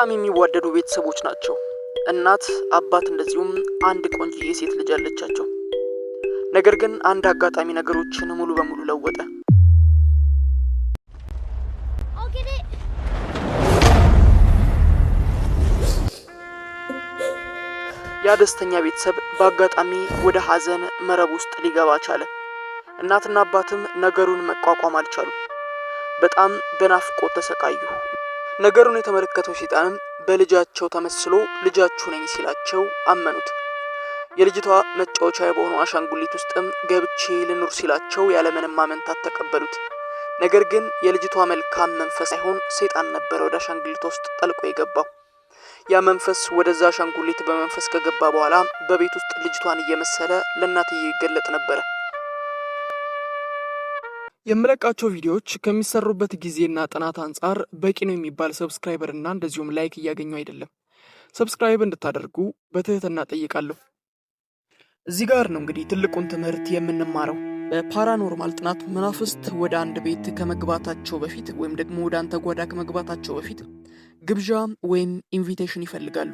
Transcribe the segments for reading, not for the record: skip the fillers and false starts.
በጣም የሚዋደዱ ቤተሰቦች ናቸው። እናት፣ አባት እንደዚሁም አንድ ቆንጆዬ ሴት ልጅ አለቻቸው። ነገር ግን አንድ አጋጣሚ ነገሮችን ሙሉ በሙሉ ለወጠ። ያ ደስተኛ ቤተሰብ በአጋጣሚ ወደ ሐዘን መረብ ውስጥ ሊገባ ቻለ። እናትና አባትም ነገሩን መቋቋም አልቻሉም። በጣም በናፍቆት ተሰቃዩ። ነገሩን የተመለከተው ሰይጣንም በልጃቸው ተመስሎ ልጃችሁ ነኝ ሲላቸው አመኑት። የልጅቷ መጫወቻ በሆነው አሻንጉሊት ውስጥም ገብቼ ልኑር ሲላቸው ያለምንም ማመንታት ተቀበሉት። ነገር ግን የልጅቷ መልካም መንፈስ ሳይሆን ሰይጣን ነበር ወደ አሻንጉሊት ውስጥ ጠልቆ የገባው። ያ መንፈስ ወደዛ አሻንጉሊት በመንፈስ ከገባ በኋላ በቤት ውስጥ ልጅቷን እየመሰለ ለእናትየው ይገለጥ ነበር። የምለቃቸው ቪዲዮዎች ከሚሰሩበት ጊዜና ጥናት አንጻር በቂ ነው የሚባል ሰብስክራይበር እና እንደዚሁም ላይክ እያገኙ አይደለም። ሰብስክራይብ እንድታደርጉ በትህትና ጠይቃለሁ። እዚህ ጋር ነው እንግዲህ ትልቁን ትምህርት የምንማረው። በፓራኖርማል ጥናት መናፍስት ወደ አንድ ቤት ከመግባታቸው በፊት ወይም ደግሞ ወደ አንተ ጓዳ ከመግባታቸው በፊት ግብዣ ወይም ኢንቪቴሽን ይፈልጋሉ።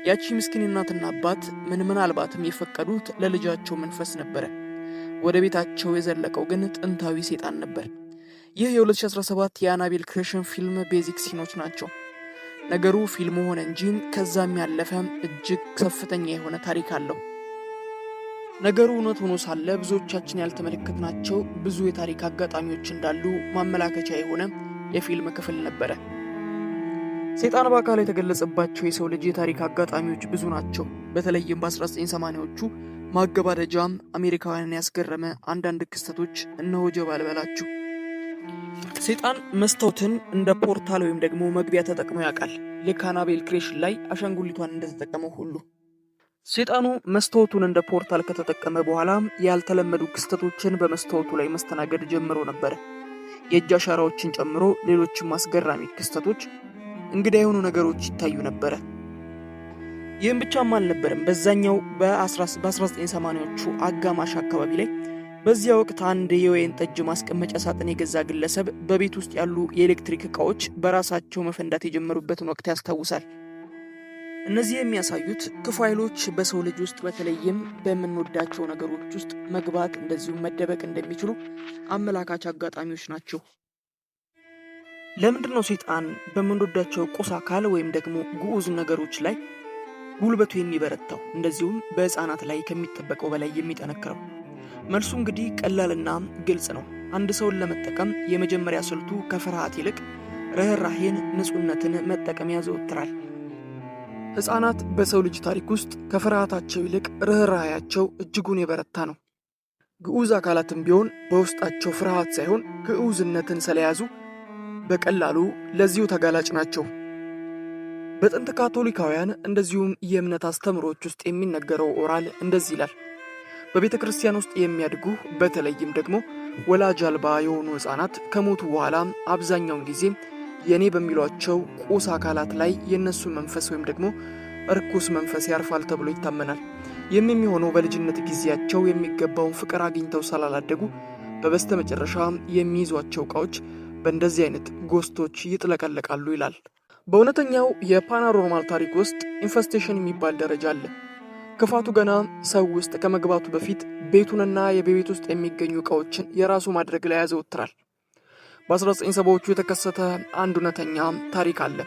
ያቺ ምስኪን እናትና አባት ምናልባትም የፈቀዱት ለልጃቸው መንፈስ ነበረ። ወደ ቤታቸው የዘለቀው ግን ጥንታዊ ሰይጣን ነበር። ይህ የ2017 የአናቤል ክሬሽን ፊልም ቤዚክ ሲኖች ናቸው። ነገሩ ፊልሙ ሆነ እንጂ ከዛም ያለፈ እጅግ ከፍተኛ የሆነ ታሪክ አለው። ነገሩ እውነት ሆኖ ሳለ ብዙዎቻችን ያልተመለከትናቸው ብዙ የታሪክ አጋጣሚዎች እንዳሉ ማመላከቻ የሆነ የፊልም ክፍል ነበረ። ሰይጣን በአካል የተገለጸባቸው የሰው ልጅ የታሪክ አጋጣሚዎች ብዙ ናቸው። በተለይም በ1980ዎቹ ማገባደጃም አሜሪካውያንን ያስገረመ አንዳንድ ክስተቶች እነሆ ጀባ ልበላችሁ። ሰይጣን መስታወትን እንደ ፖርታል ወይም ደግሞ መግቢያ ተጠቅሞ ያውቃል። ልክ አናቤል ክሬሽን ላይ አሻንጉሊቷን እንደተጠቀመው ሁሉ ሰይጣኑ መስታወቱን እንደ ፖርታል ከተጠቀመ በኋላ ያልተለመዱ ክስተቶችን በመስታወቱ ላይ መስተናገድ ጀምሮ ነበር። የእጅ አሻራዎችን ጨምሮ ሌሎችም አስገራሚ ክስተቶች፣ እንግዳ የሆኑ ነገሮች ይታዩ ነበረ። ይህም ብቻም አልነበረም። በዛኛው በ1980ዎቹ አጋማሽ አካባቢ ላይ በዚያ ወቅት አንድ የወይን ጠጅ ማስቀመጫ ሳጥን የገዛ ግለሰብ በቤት ውስጥ ያሉ የኤሌክትሪክ ዕቃዎች በራሳቸው መፈንዳት የጀመሩበትን ወቅት ያስታውሳል። እነዚህ የሚያሳዩት ክፉ ኃይሎች በሰው ልጅ ውስጥ በተለይም በምንወዳቸው ነገሮች ውስጥ መግባት እንደዚሁም መደበቅ እንደሚችሉ አመላካች አጋጣሚዎች ናቸው። ለምንድነው ሰይጣን በምንወዳቸው ቁስ አካል ወይም ደግሞ ግዑዝ ነገሮች ላይ ጉልበቱ የሚበረታው እንደዚሁም በሕፃናት ላይ ከሚጠበቀው በላይ የሚጠነክረው? መልሱ እንግዲህ ቀላልና ግልጽ ነው። አንድ ሰውን ለመጠቀም የመጀመሪያ ስልቱ ከፍርሃት ይልቅ ርህራሄን፣ ንጹህነትን መጠቀም ያዘወትራል። ሕፃናት በሰው ልጅ ታሪክ ውስጥ ከፍርሃታቸው ይልቅ ርህራሄያቸው እጅጉን የበረታ ነው። ግዑዝ አካላትም ቢሆን በውስጣቸው ፍርሃት ሳይሆን ግዑዝነትን ስለያዙ በቀላሉ ለዚሁ ተጋላጭ ናቸው። በጥንት ካቶሊካውያን እንደዚሁም የእምነት አስተምሮች ውስጥ የሚነገረው ኦራል እንደዚህ ይላል። በቤተ ክርስቲያን ውስጥ የሚያድጉ በተለይም ደግሞ ወላጅ አልባ የሆኑ ሕፃናት ከሞቱ በኋላ አብዛኛውን ጊዜ የኔ በሚሏቸው ቁስ አካላት ላይ የነሱ መንፈስ ወይም ደግሞ እርኩስ መንፈስ ያርፋል ተብሎ ይታመናል። ይህም የሚሆነው በልጅነት ጊዜያቸው የሚገባውን ፍቅር አግኝተው ስላላደጉ በበስተ መጨረሻ የሚይዟቸው ዕቃዎች በእንደዚህ አይነት ጎስቶች ይጥለቀለቃሉ ይላል። በእውነተኛው የፓራኖርማል ታሪክ ውስጥ ኢንፌስቴሽን የሚባል ደረጃ አለ። ክፋቱ ገና ሰው ውስጥ ከመግባቱ በፊት ቤቱንና የቤት ውስጥ የሚገኙ ዕቃዎችን የራሱ ማድረግ ላይ ያዘወትራል። በ1970ዎቹ የተከሰተ አንድ እውነተኛ ታሪክ አለ።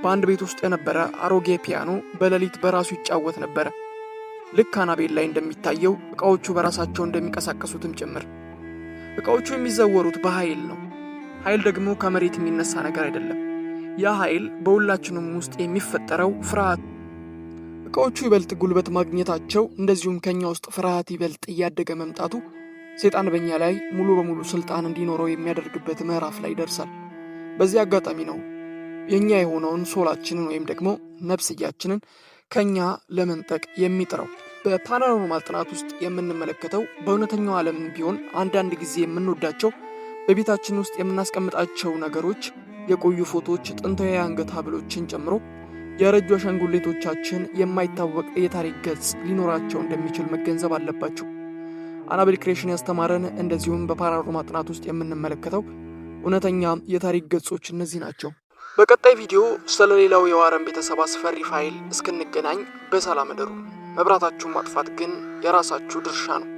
በአንድ ቤት ውስጥ የነበረ አሮጌ ፒያኖ በሌሊት በራሱ ይጫወት ነበረ። ልክ አናቤል ላይ እንደሚታየው ዕቃዎቹ በራሳቸው እንደሚንቀሳቀሱትም ጭምር። ዕቃዎቹ የሚዘወሩት በኃይል ነው። ኃይል ደግሞ ከመሬት የሚነሳ ነገር አይደለም። ያ ኃይል በሁላችንም ውስጥ የሚፈጠረው ፍርሃት። ዕቃዎቹ ይበልጥ ጉልበት ማግኘታቸው እንደዚሁም ከኛ ውስጥ ፍርሃት ይበልጥ እያደገ መምጣቱ ሰይጣን በእኛ ላይ ሙሉ በሙሉ ስልጣን እንዲኖረው የሚያደርግበት ምዕራፍ ላይ ይደርሳል። በዚህ አጋጣሚ ነው የኛ የሆነውን ሶላችንን ወይም ደግሞ ነፍስያችንን ከኛ ለመንጠቅ የሚጥረው። በፓራኖርማል ጥናት ውስጥ የምንመለከተው በእውነተኛው ዓለም ቢሆን አንዳንድ ጊዜ የምንወዳቸው በቤታችን ውስጥ የምናስቀምጣቸው ነገሮች፣ የቆዩ ፎቶዎች፣ ጥንታዊ የአንገት ሐብሎችን ጨምሮ ያረጁ አሻንጉሊቶቻችን የማይታወቅ የታሪክ ገጽ ሊኖራቸው እንደሚችል መገንዘብ አለባቸው። አናቤል ክሬሽን ያስተማረን እንደዚሁም በፓራኖርማል ጥናት ውስጥ የምንመለከተው እውነተኛ የታሪክ ገጾች እነዚህ ናቸው። በቀጣይ ቪዲዮ ስለሌላው የዋረን ቤተሰብ አስፈሪ ፋይል እስክንገናኝ በሰላም እደሩ። መብራታችሁን ማጥፋት ግን የራሳችሁ ድርሻ ነው።